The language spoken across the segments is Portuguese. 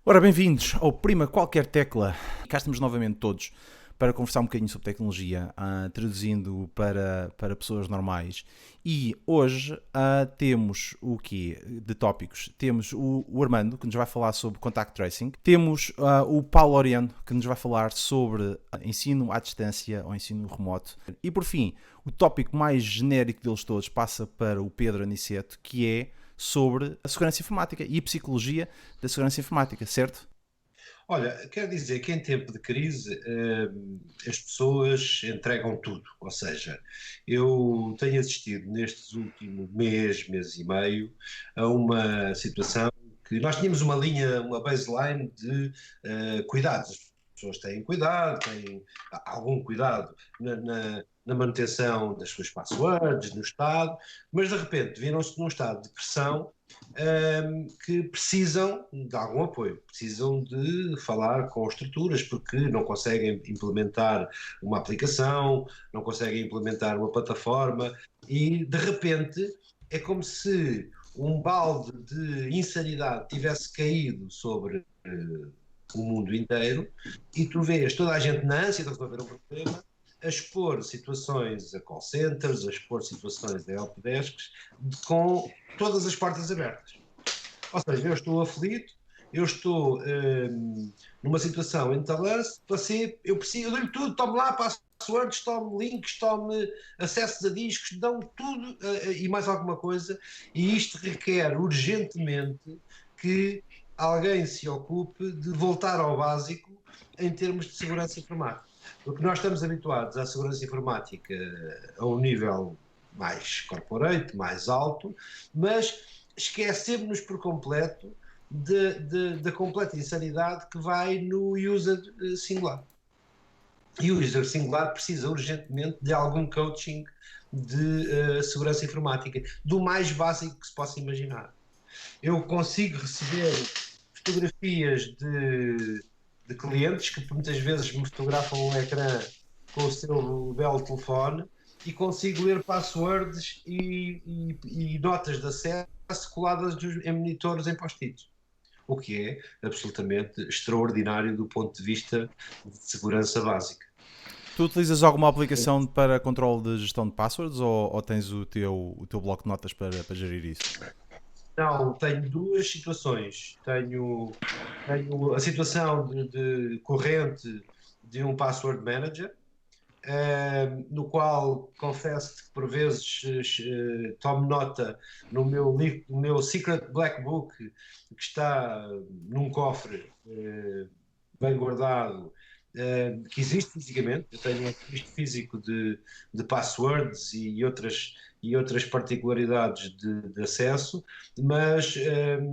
Ora, bem-vindos ao Prima Qualquer Tecla. Cá estamos novamente todos para conversar um bocadinho sobre tecnologia, traduzindo para pessoas normais. E hoje temos o quê de tópicos? Temos o Armando, que nos vai falar sobre contact tracing. Temos o Paulo Oriano, que nos vai falar sobre ensino à distância ou ensino remoto. E por fim, o tópico mais genérico deles todos passa para o Pedro Aniceto, que é sobre a segurança informática e a psicologia da segurança informática, certo? Olha, quero dizer que em tempo de crise, as pessoas entregam tudo. Ou seja, eu tenho assistido nestes últimos mês e meio, a uma situação que nós tínhamos uma linha, uma baseline de cuidados. As pessoas têm cuidado, têm algum cuidado na manutenção das suas passwords, no estado, mas de repente viram-se num estado de pressão que precisam de algum apoio, precisam de falar com estruturas porque não conseguem implementar uma aplicação, não conseguem implementar uma plataforma e de repente é como se um balde de insanidade tivesse caído sobre o mundo inteiro e tu vês toda a gente na ânsia de resolver um problema a expor situações a call centers, a expor situações a helpdesks com todas as portas abertas. Ou seja, eu estou aflito, eu estou numa situação em talance, você, eu preciso, eu dou-lhe tudo, tome lá passwords, tome links, tome acessos a discos, dão tudo e mais alguma coisa, e isto requer urgentemente que alguém se ocupe de voltar ao básico em termos de segurança informática. Porque nós estamos habituados à segurança informática a um nível mais corporate, mais alto, mas esquecemos-nos por completo da completa insanidade que vai no user singular. E o user singular precisa urgentemente de algum coaching de segurança informática, do mais básico que se possa imaginar. Eu consigo receber fotografias de clientes que muitas vezes me fotografam o ecrã com o seu belo telefone e consigo ler passwords e notas de acesso coladas em monitores em post-its, o que é absolutamente extraordinário do ponto de vista de segurança básica. Tu utilizas alguma aplicação para controle de gestão de passwords ou tens o teu bloco de notas para gerir isso? Não, tenho duas situações. Tenho a situação de corrente de um password manager, no qual confesso que por vezes tomo nota no meu Secret Black Book, que está num cofre bem guardado, que existe fisicamente. Eu tenho um registro físico de passwords e outras particularidades de acesso, mas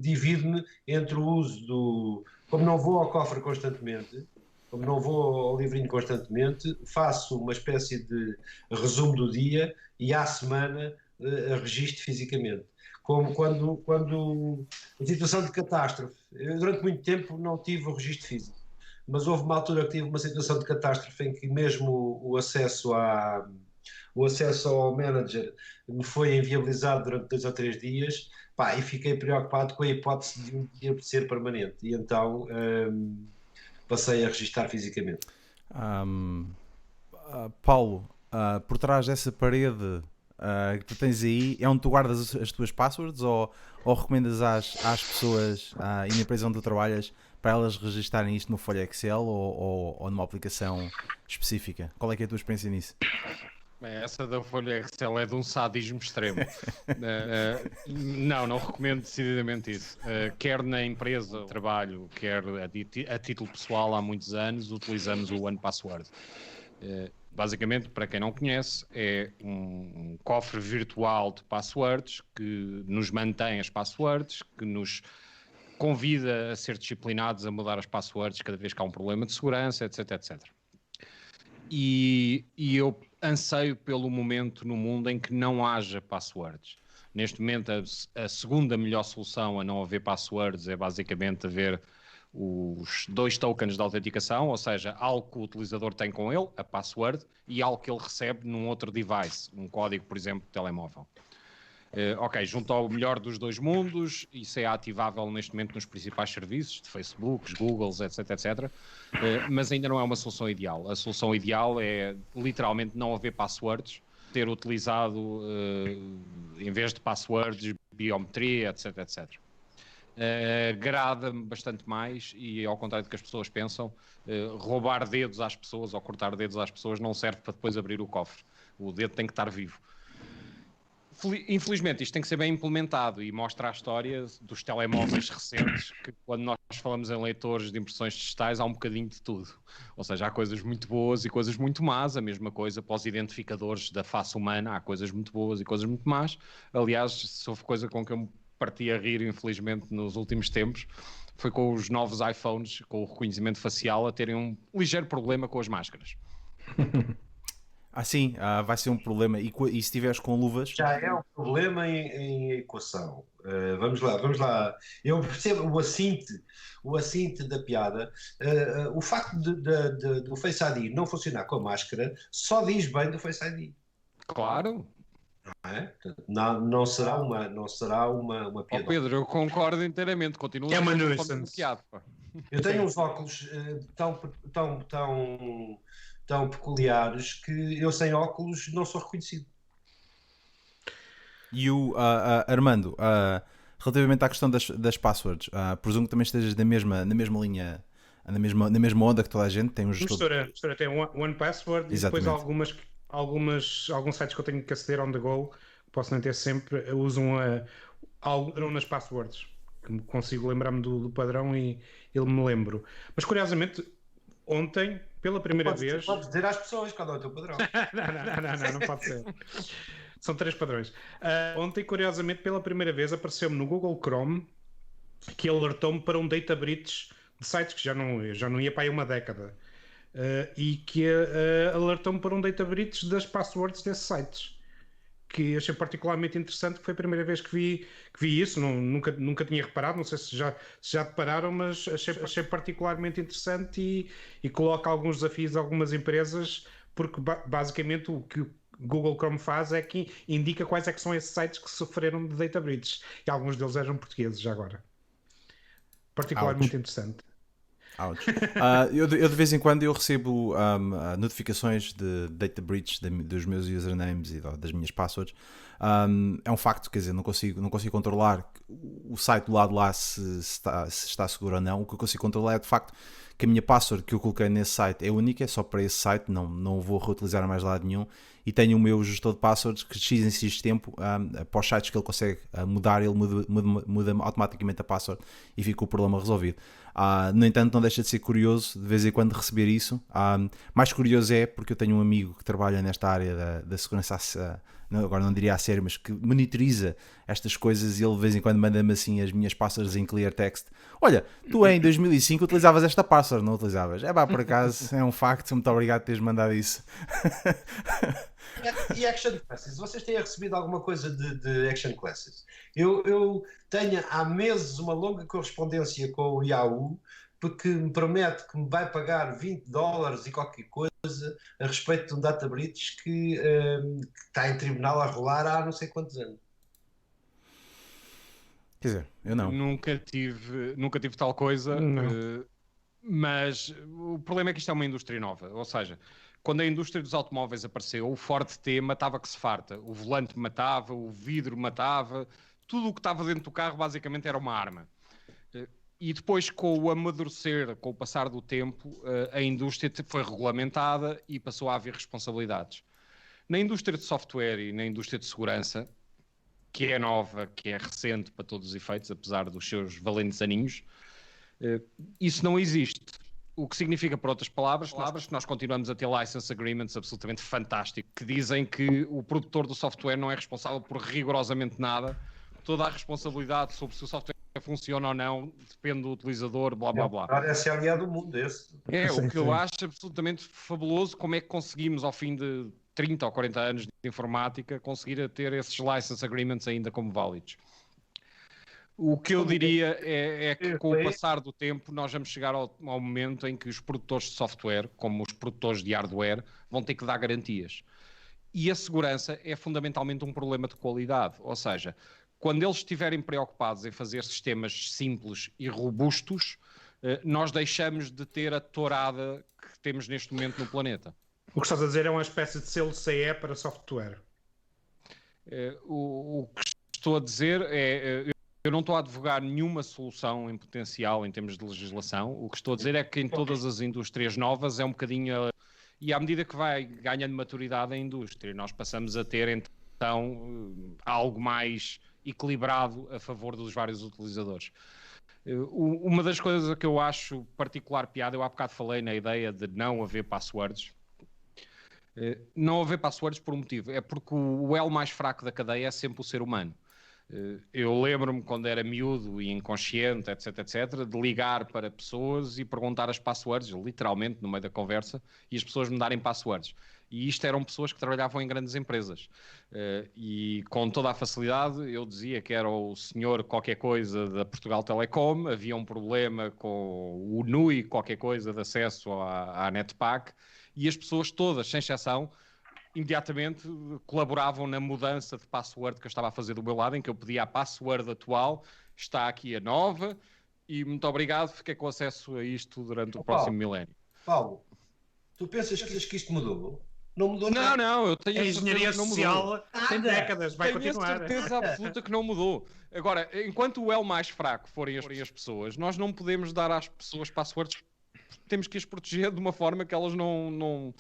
divido-me entre o uso do. Como não vou ao cofre constantemente, como não vou ao livrinho constantemente, faço uma espécie de resumo do dia e à semana registro fisicamente. Como quando em situação de catástrofe, eu durante muito tempo não tive o registro físico, mas houve uma altura que tive uma situação de catástrofe em que mesmo o acesso ao manager me foi inviabilizado durante 2 ou 3 dias, pá, e fiquei preocupado com a hipótese de um dia ser permanente. E então passei a registar fisicamente. Ahm, Paulo, por trás dessa parede que tu tens aí, é onde tu guardas as tuas passwords ou recomendas às pessoas e na empresa onde tu trabalhas para elas registarem isto no folha Excel ou numa aplicação específica? Qual é que é a tua experiência nisso? Essa da folha Excel é de um sadismo extremo. Não recomendo decididamente isso. Quer na empresa de trabalho, quer a título pessoal, há muitos anos utilizamos o OnePassword. Basicamente, para quem não conhece, é um cofre virtual de passwords que nos mantém as passwords, que nos convida a ser disciplinados a mudar as passwords cada vez que há um problema de segurança, etc, etc. E eu anseio pelo momento no mundo em que não haja passwords. Neste momento, a segunda melhor solução a não haver passwords é basicamente haver os 2 tokens de autenticação, ou seja, algo que o utilizador tem com ele, a password, e algo que ele recebe num outro device, um código, por exemplo, de telemóvel. Ok, junto ao melhor dos dois mundos, isso é ativável neste momento nos principais serviços, de Facebooks, Googles, etc, etc. Mas ainda não é uma solução ideal. A solução ideal é literalmente não haver passwords, ter utilizado, em vez de passwords, biometria, etc, etc. Agrada-me bastante mais e, ao contrário do que as pessoas pensam, roubar dedos às pessoas ou cortar dedos às pessoas não serve para depois abrir o cofre. O dedo tem que estar vivo. Infelizmente, isto tem que ser bem implementado e mostra a história dos telemóveis recentes, que quando nós falamos em leitores de impressões digitais há um bocadinho de tudo. Ou seja, há coisas muito boas e coisas muito más, a mesma coisa para os identificadores da face humana, há coisas muito boas e coisas muito más. Aliás, se houve coisa com que eu me parti a rir, infelizmente, nos últimos tempos, foi com os novos iPhones, com o reconhecimento facial, a terem um ligeiro problema com as máscaras. Sim, vai ser um problema. E se estiveres com luvas. Já é um problema em equação. Vamos lá. Eu percebo o assinte da piada. O facto do Face ID não funcionar com a máscara só diz bem do Face ID. Claro. Não é? Não será uma piada. Pedro, eu concordo inteiramente. Continua é uma nuisance. Eu tenho uns óculos tão peculiares que eu sem óculos não sou reconhecido. E Armando, relativamente à questão das passwords, presumo que também estejas na mesma linha, na mesma onda que toda a gente. Tem um gestor. Mistura tem One Password. Exatamente. E depois alguns sites que eu tenho que aceder on the go, posso não ter sempre, usam algo nas passwords, que consigo lembrar-me do padrão e ele me lembro. Mas curiosamente, ontem, pela primeira vez... Podes dizer às pessoas qual é o teu padrão. não pode ser. São 3 padrões. Ontem, curiosamente, pela primeira vez, apareceu-me no Google Chrome que alertou-me para um data breach de sites que já não ia para aí uma década. E que alertou-me para um data breach das passwords desses sites. Que achei particularmente interessante, que foi a primeira vez que vi isso. Nunca tinha reparado, não sei se já repararam, mas achei particularmente interessante e coloca alguns desafios a algumas empresas, porque basicamente o que o Google Chrome faz é que indica quais é que são esses sites que sofreram de data breaches, e alguns deles eram portugueses já agora. Particularmente interessante. Eu de vez em quando eu recebo notificações de data breach dos meus usernames e das minhas passwords. É um facto, quer dizer, não consigo controlar o site do lado lá se está seguro ou não. O que eu consigo controlar é de facto que a minha password que eu coloquei nesse site é única, é só para esse site, não vou reutilizar mais lado nenhum. E tenho o meu gestor de passwords que x em x tempo, para os sites que ele consegue mudar, ele muda automaticamente a password e fica o problema resolvido. No entanto, não deixa de ser curioso de vez em quando receber isso. Mais curioso é porque eu tenho um amigo que trabalha nesta área da segurança, agora não diria a sério, mas que monitoriza estas coisas, e ele de vez em quando manda-me assim as minhas passwords em clear text. Olha, tu em 2005 utilizavas esta password, não utilizavas? Por acaso é um facto, muito obrigado por teres mandado isso. E Action Classes? Vocês têm recebido alguma coisa de Action Classes? Eu tenho há meses uma longa correspondência com o Yahoo, porque me promete que me vai pagar $20 e qualquer coisa a respeito de um data breach que está em tribunal a rolar há não sei quantos anos. Quer dizer, eu não. Nunca tive tal coisa, mas o problema é que isto é uma indústria nova, ou seja, quando a indústria dos automóveis apareceu, o Ford T matava que se farta, o volante matava, o vidro matava, tudo o que estava dentro do carro basicamente era uma arma. E depois, com o amadurecer, com o passar do tempo, a indústria foi regulamentada e passou a haver responsabilidades. Na indústria de software e na indústria de segurança, que é nova, que é recente para todos os efeitos, apesar dos seus valentes aninhos, isso não existe. O que significa, por outras palavras, que nós continuamos a ter license agreements absolutamente fantásticos, que dizem que o produtor do software não é responsável por rigorosamente nada. Toda a responsabilidade sobre se o software funciona ou não depende do utilizador, blá blá blá. Esse é a aliado do mundo, esse. O que eu acho absolutamente fabuloso, como é que conseguimos, ao fim de 30 ou 40 anos de informática, conseguir ter esses license agreements ainda como válidos. O que eu diria é que, com o passar do tempo, nós vamos chegar ao momento em que os produtores de software, como os produtores de hardware, vão ter que dar garantias. E a segurança é fundamentalmente um problema de qualidade. Ou seja, quando eles estiverem preocupados em fazer sistemas simples e robustos, nós deixamos de ter a tourada que temos neste momento no planeta. O que estás a dizer é uma espécie de selo CE para software. O que estou a dizer é... Eu não estou a advogar nenhuma solução em potencial em termos de legislação. O que estou a dizer é que em todas as indústrias novas é um bocadinho... E à medida que vai ganhando maturidade a indústria, nós passamos a ter então algo mais equilibrado a favor dos vários utilizadores. Uma das coisas que eu acho particular piada, eu há bocado falei na ideia de não haver passwords. Não haver passwords por um motivo. É porque o elo mais fraco da cadeia é sempre o ser humano. Eu lembro-me quando era miúdo e inconsciente, etc, de ligar para pessoas e perguntar as passwords, literalmente no meio da conversa, e as pessoas me darem passwords. E isto eram pessoas que trabalhavam em grandes empresas. E com toda a facilidade eu dizia que era o senhor qualquer coisa da Portugal Telecom, havia um problema com o NUI qualquer coisa de acesso à NetPack, e as pessoas todas, sem exceção, imediatamente colaboravam na mudança de password que eu estava a fazer do meu lado, em que eu pedia a password atual, está aqui a nova, e muito obrigado, fiquei com acesso a isto durante o próximo milénio. Paulo, tu pensas que isto mudou? Não mudou nada. Não, eu tenho a engenharia social tem décadas, vai continuar. Tenho certeza absoluta que não mudou. Agora, enquanto o elo mais fraco forem as pessoas, nós não podemos dar às pessoas passwords, temos que as proteger de uma forma que elas não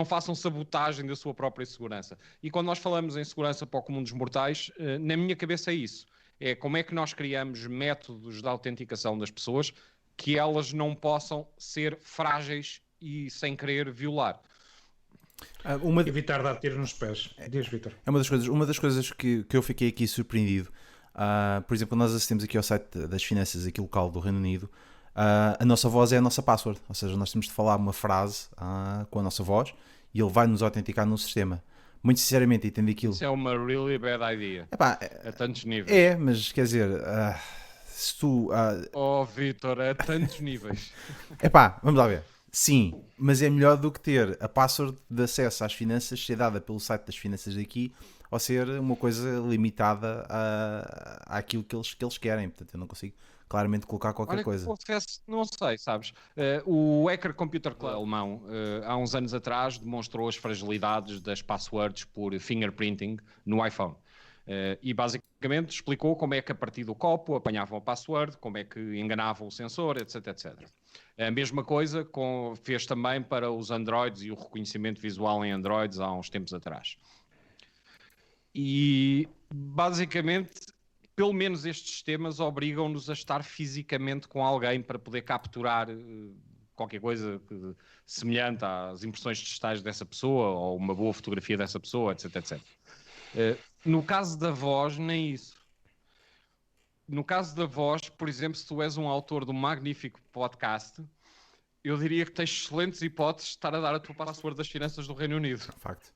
façam sabotagem da sua própria segurança. E quando nós falamos em segurança para o comum dos mortais, na minha cabeça é isso. É como é que nós criamos métodos de autenticação das pessoas que elas não possam ser frágeis e sem querer violar. Evitar dar tiros nos pés. Diz, Vítor. É uma das coisas que eu fiquei aqui surpreendido. Por exemplo, quando nós assistimos aqui ao site das finanças aqui local do Reino Unido, a nossa voz é a nossa password, ou seja, nós temos de falar uma frase com a nossa voz e ele vai nos autenticar no sistema. Muito sinceramente, entendo aquilo. Isso é uma really bad idea. A tantos níveis. É, mas quer dizer, se tu... Vítor, a tantos níveis. Vamos lá ver. Sim, mas é melhor do que ter a password de acesso às finanças ser dada pelo site das finanças daqui ou ser uma coisa limitada àquilo que eles querem. Portanto, eu não consigo claramente colocar qualquer coisa. Confesso, não sei, sabes? O Hacker Computer Club alemão, há uns anos atrás, demonstrou as fragilidades das passwords por fingerprinting no iPhone. E basicamente explicou como é que a partir do copo apanhavam a password, como é que enganavam o sensor, etc. A mesma coisa fez também para os Androids e o reconhecimento visual em Androids há uns tempos atrás. E basicamente, pelo menos estes sistemas obrigam-nos a estar fisicamente com alguém para poder capturar qualquer coisa semelhante às impressões digitais dessa pessoa ou uma boa fotografia dessa pessoa, etc. No caso da voz, nem isso. No caso da voz, por exemplo, se tu és um autor de um magnífico podcast, eu diria que tens excelentes hipóteses de estar a dar a tua password das finanças do Reino Unido. É um facto.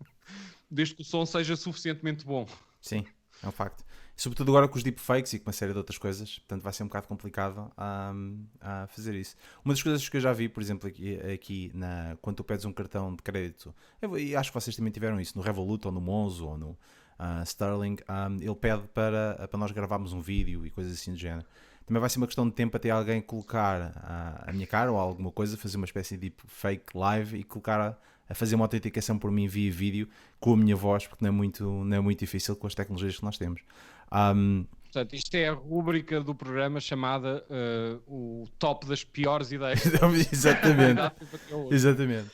Desde que o som seja suficientemente bom. Sim, é um facto. Sobretudo agora com os deepfakes e com uma série de outras coisas, portanto vai ser um bocado complicado a fazer isso. Uma das coisas que eu já vi, por exemplo, aqui quando tu pedes um cartão de crédito, eu acho que vocês também tiveram isso, no Revolut ou no Monzo ou no Sterling, ele pede para nós gravarmos um vídeo e coisas assim do género. Também vai ser uma questão de tempo até alguém colocar a minha cara ou alguma coisa, fazer uma espécie de fake live e colocar a fazer uma autenticação por mim via vídeo com a minha voz, porque não é muito difícil com as tecnologias que nós temos. Portanto, isto é a rúbrica do programa chamada o top das piores ideias. Exatamente. Exatamente.